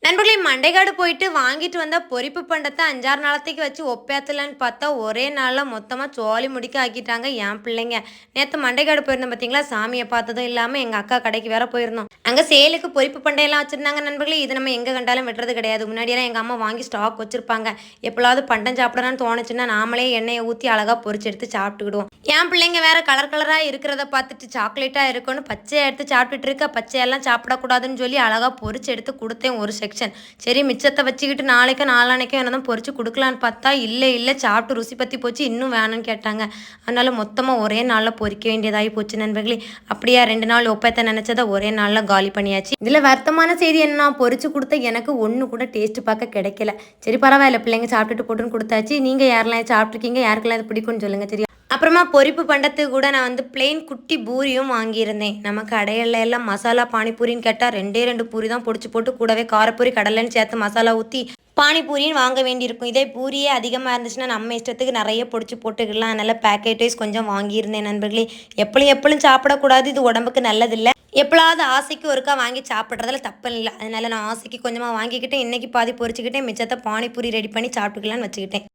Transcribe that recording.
நண்பர்களே மண்டைக்காடு போயிட்டு வாங்கிட்டு வந்த பொரிப்பு பண்டத்தை 5-6 நாளத்தைக்கு வச்சு ஒப்பேத்தலன்னு பார்த்தா ஒரே நாளில் மொத்தமாக சோழி முடிக்க ஆக்கிட்டாங்க என் பிள்ளைங்க. நேற்று மண்டைக்காடு போயிருந்தோம் பார்த்தீங்களா, சாமியை பார்த்ததும் இல்லாமல் எங்கள் அக்கா கடைக்கு வேற போயிருந்தோம். அங்கே சேலுக்கு பொரிப்பு பண்டையெல்லாம் வச்சுருந்தாங்க நண்பர்களே. இது நம்ம எங்கே கண்டாலும் வெட்டுறது கிடையாது. முன்னாடியெல்லாம் எங்கள் அம்மா வாங்கி ஸ்டாக் வச்சுருப்பாங்க. எப்போலாவது பண்டம் சாப்பிடணும்னு தோணுச்சுன்னா நாமளே எண்ணெயை ஊற்றி அழகாக பொரிச்சு எடுத்து சாப்பிட்டுக்கிடுவோம். என் பிள்ளைங்க வேற கலர் கலராக இருக்கிறத பார்த்துட்டு சாக்லேட்டாக இருக்குன்னு பச்சையை எடுத்து சாப்பிட்டுட்டு இருக்க. பச்சையெல்லாம் சாப்பிடக்கூடாதுன்னு சொல்லி அழகாக பொரிச்சு எடுத்து கொடுத்தேன் ஒரு செக்ஷன். சரி மிச்சத்தை வச்சுக்கிட்டு நாளைக்கு நாளானைக்கும் என்னதான் பொரிச்சு கொடுக்கலான்னு பார்த்தா இல்லை சாப்பிட்டு ருசி பற்றி போச்சு, இன்னும் வேணும்னு கேட்டாங்க. அதனால மொத்தமாக ஒரே நாளில் பொரிக்க வேண்டியதாகி போச்சு நண்பர்களே. அப்படியா 2 நாள் ஒப்பத்தை நினச்சதை ஒரே நாளில் காலி பண்ணியாச்சு. இதில் வருத்தமான செய்தி என்ன, பொரிச்சு கொடுத்த எனக்கு ஒன்று கூட டேஸ்ட் பார்க்க கிடைக்கல. சரி பரவாயில்ல, பிள்ளைங்க சாப்பிட்டுட்டு போட்டுன்னு கொடுத்தாச்சு. நீங்கள் யாரெல்லாம் சாப்பிட்ருக்கீங்க, யாருக்கெல்லாம் இது பிடிக்கும்னு சொல்லுங்கள். சரி, அப்புறமா பொரிப்பு பண்டத்துக்கு கூட நான் பிளெயின் குட்டி பூரியும் வாங்கியிருந்தேன். நம்ம கடையில் எல்லாம் மசாலா பானிபூரின்னு கேட்டால் 2 பூரி தான் பொடிச்சு போட்டு கூடவே காரப்பூரி கடலைன்னு சேர்த்து மசாலா ஊற்றி பானிபூரின்னு வாங்க வேண்டியிருக்கும். இதே பூரியே அதிகமாக இருந்துச்சுன்னா நம்ம இஷ்டத்துக்கு நிறைய பொடிச்சு போட்டுக்கலாம். அதனால் பேக்கெட் வைஸ் கொஞ்சம் வாங்கியிருந்தேன் நண்பர்களே. எப்பளும் சாப்பிடக்கூடாது, இது உடம்புக்கு நல்லதில்லை. எப்பளாவது ஆசைக்கு ஒருக்கா வாங்கி சாப்பிட்றதுல தப்பு இல்லை. அதனால நான் ஆசைக்கு கொஞ்சமாக வாங்கிக்கிட்டேன். இன்றைக்கி பாதி பொரிச்சுக்கிட்டேன், மிச்சத்தை பானிபூரி ரெடி பண்ணி சாப்பிட்டுக்கலான்னு வச்சுக்கிட்டேன்.